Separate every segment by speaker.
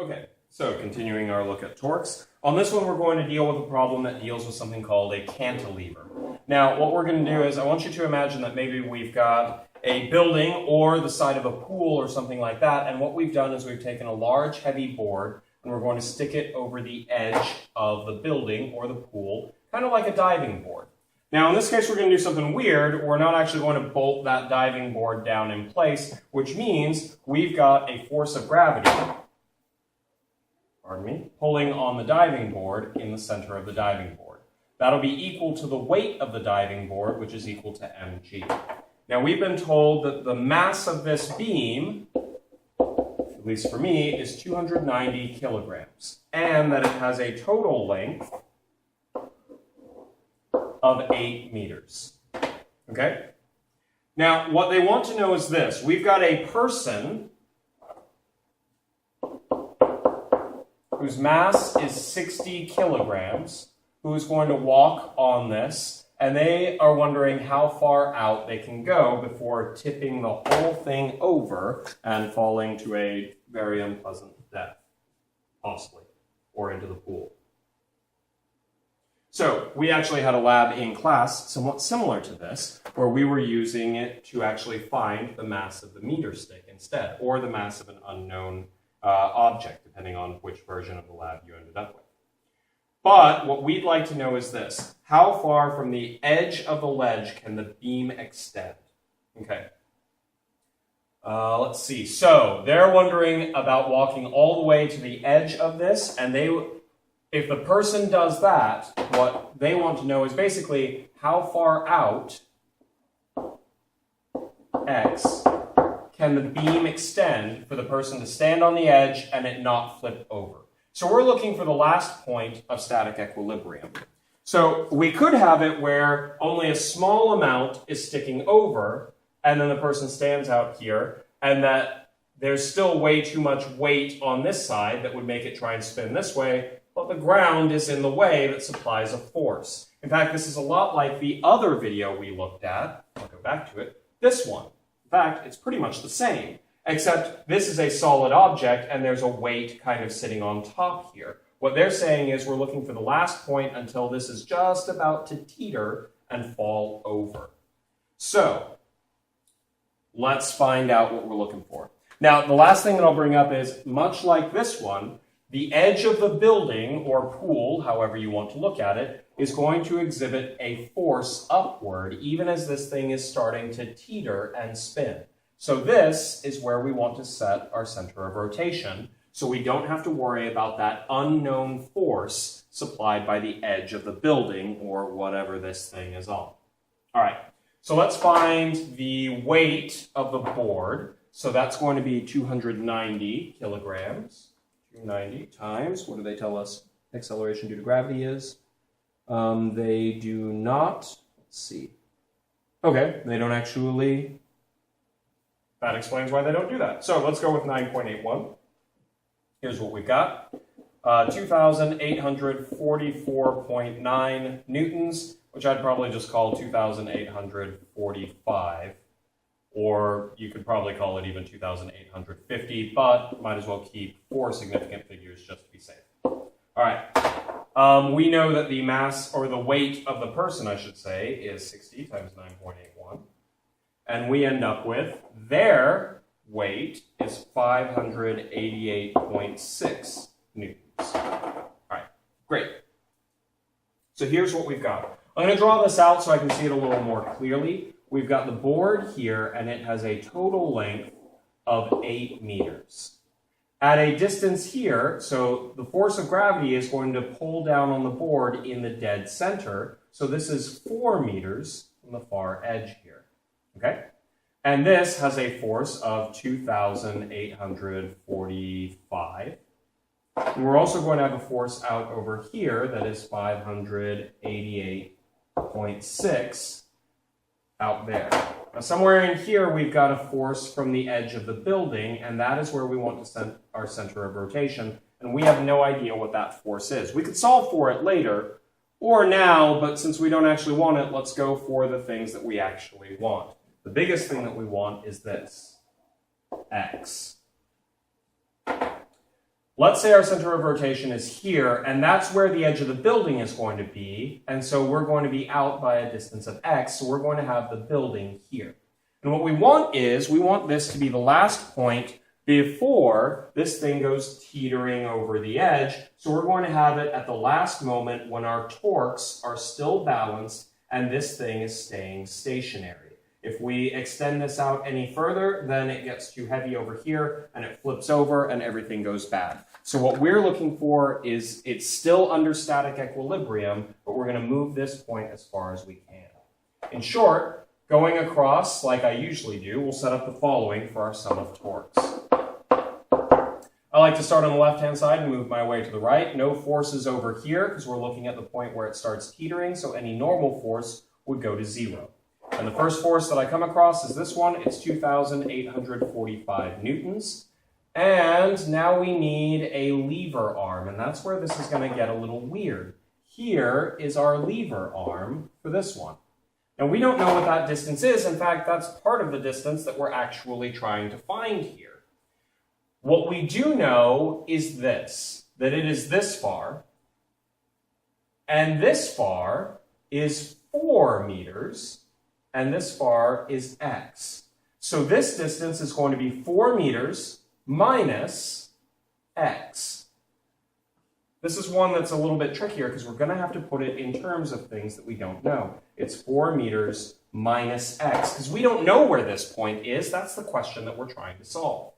Speaker 1: Okay, so continuing our look at torques. On this one, we're going to deal with a problem that deals with something called a cantilever. Now, what we're going to do is I want you to imagine that maybe we've got a building or the side of a pool or something like that, and what we've done is we've taken a large, heavy board, and we're going to stick it over the edge of the building or the pool, kind of like a diving board. Now, in this case, we're going to do something weird. We're not actually going to bolt that diving board down in place, which means we've got a force of gravity, pulling on the diving board in the center of the diving board. That'll be equal to the weight of the diving board, which is equal to mg. Now, we've been told that the mass of this beam, at least for me, is 290 kilograms, and that it has a total length of 8 meters. Okay? Now, what they want to know is this. We've got a person whose mass is 60 kilograms, who is going to walk on this, and they are wondering how far out they can go before tipping the whole thing over and falling to a very unpleasant death, possibly, or into the pool. So, we actually had a lab in class somewhat similar to this, where we were using it to actually find the mass of the meter stick instead, or the mass of an unknown object, depending on which version of the lab you ended up with. But what we'd like to know is this. How far from the edge of the ledge can the beam extend? Okay. Let's see. So they're wondering about walking all the way to the edge of this, and if the person does that, what they want to know is basically how far out, x, can the beam extend for the person to stand on the edge and it not flip over. So we're looking for the last point of static equilibrium. So we could have it where only a small amount is sticking over, and then the person stands out here, and that there's still way too much weight on this side that would make it try and spin this way, but the ground is in the way that supplies a force. In fact, this is a lot like the other video we looked at. I'll go back to it. This one. In fact, it's pretty much the same, except this is a solid object and there's a weight kind of sitting on top here. What they're saying is we're looking for the last point until this is just about to teeter and fall over. So, let's find out what we're looking for. Now, the last thing that I'll bring up is, much like this one, the edge of the building or pool, however you want to look at it, is going to exhibit a force upward even as this thing is starting to teeter and spin. So this is where we want to set our center of rotation, so we don't have to worry about that unknown force supplied by the edge of the building or whatever this thing is on. All right, so let's find the weight of the board. So that's going to be 290 kilograms. 290 times, what do they tell us acceleration due to gravity is? They do not, let's see. Okay, they don't actually, that explains why they don't do that. So let's go with 9.81. Here's what we've got. 2,844.9 newtons, which I'd probably just call 2,845. Or you could probably call it even 2,850, but might as well keep 4 significant figures just to be safe. All right. We know that the mass, or the weight of the person, I should say, is 60 times 9.81. And we end up with their weight is 588.6 newtons. All right, great. So here's what we've got. I'm going to draw this out so I can see it a little more clearly. We've got the board here, and it has a total length of 8 meters. At a distance here, so the force of gravity is going to pull down on the board in the dead center, so this is 4 meters from the far edge here, okay? And this has a force of 2,845. And we're also going to have a force out over here that is 588.6 out there. Now, somewhere in here, we've got a force from the edge of the building, and that is where we want to send our center of rotation, and we have no idea what that force is. We could solve for it later, or now, but since we don't actually want it, let's go for the things that we actually want. The biggest thing that we want is this, x. let's say our center of rotation is here, and that's where the edge of the building is going to be, and so we're going to be out by a distance of x, so we're going to have the building here. And what we want is, we want this to be the last point before this thing goes teetering over the edge, so we're going to have it at the last moment when our torques are still balanced and this thing is staying stationary. If we extend this out any further, then it gets too heavy over here and it flips over and everything goes bad. So what we're looking for is it's still under static equilibrium, but we're going to move this point as far as we can. In short, going across like I usually do, we'll set up the following for our sum of torques. I like to start on the left-hand side and move my way to the right. No forces over here because we're looking at the point where it starts teetering, so any normal force would go to 0. And the first force that I come across is this one. It's 2,845 newtons. And now we need a lever arm, and that's where this is going to get a little weird. Here is our lever arm for this one. And we don't know what that distance is. In fact, that's part of the distance that we're actually trying to find here. What we do know is this, that it is this far, and this far is 4 meters, and this far is x. So this distance is going to be 4 meters minus x. This is one that's a little bit trickier because we're going to have to put it in terms of things that we don't know. It's 4 meters minus x, because we don't know where this point is. That's the question that we're trying to solve.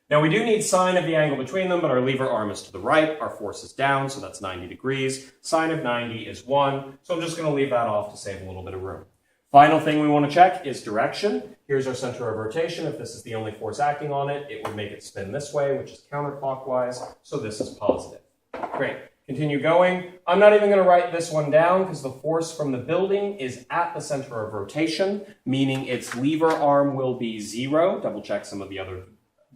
Speaker 1: Now we do need sine of the angle between them, but our lever arm is to the right, our force is down, so that's 90 degrees. Sine of 90 is 1, so I'm just going to leave that off to save a little bit of room. Final thing we want to check is direction. Here's our center of rotation. If this is the only force acting on it, it would make it spin this way, which is counterclockwise, so this is positive. Great. Continue going. I'm not even going to write this one down because the force from the building is at the center of rotation, meaning its lever arm will be 0. Double check some of the other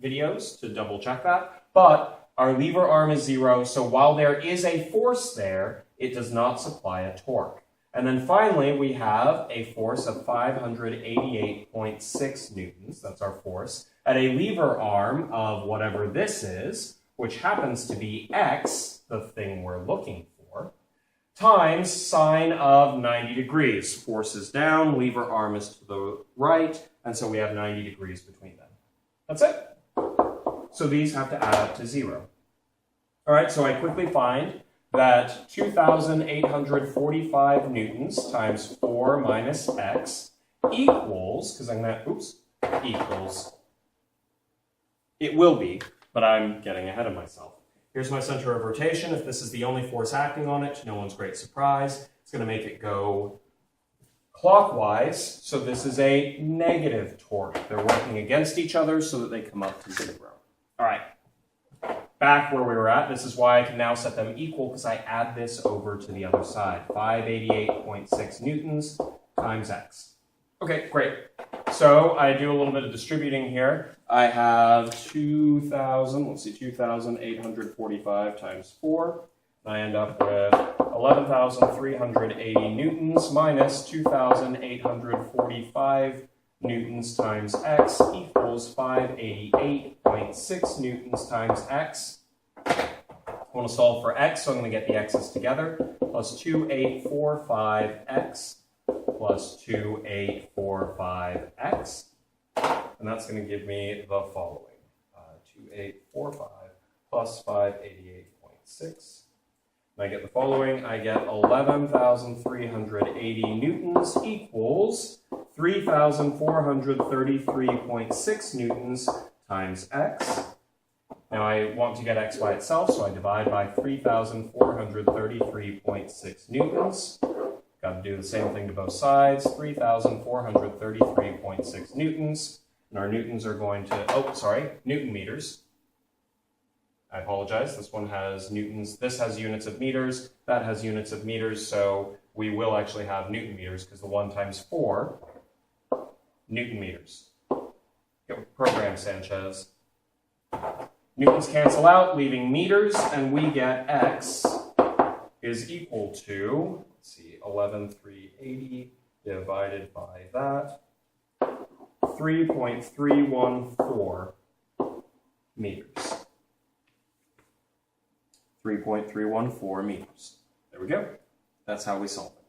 Speaker 1: videos to double check that. But our lever arm is 0, so while there is a force there, it does not supply a torque. And then finally, we have a force of 588.6 newtons, that's our force, at a lever arm of whatever this is, which happens to be x, the thing we're looking for, times sine of 90 degrees. Force is down, lever arm is to the right, and so we have 90 degrees between them. That's it. So these have to add up to 0. All right, so I quickly find that 2,845 newtons times 4 minus x equals, because I'm going to, equals, it will be, but I'm getting ahead of myself. Here's my center of rotation. If this is the only force acting on it, to no one's great surprise, it's going to make it go clockwise, so this is a negative torque. They're working against each other so that they come up to 0. All right, back where we were at. This is why I can now set them equal, because I add this over to the other side. 588.6 newtons times x. Okay, great. So I do a little bit of distributing here. I have 2,845 times 4. And I end up with 11,380 newtons minus 2,845 newtons times x equals 588.6 newtons times x. I want to solve for x, so I'm going to get the x's together. Plus 2845x plus 2845x. And that's going to give me the following. 2845 plus 588.6. And I get the following. I get 11,380 newtons equals 3,433.6 newtons times x. Now I want to get x by itself, so I divide by 3,433.6 newtons. Got to do the same thing to both sides. 3,433.6 newtons. And our newtons are going to, Newton meters. I apologize, this one has newtons, this has units of meters, that has units of meters, so we will actually have Newton meters, because the 1 times 4, Newton meters. Go program, Sanchez. Newtons cancel out, leaving meters, and we get x is equal to, let's see, 11,380 divided by that, 3.314 meters. 3.314 meters. There we go. That's how we solve it.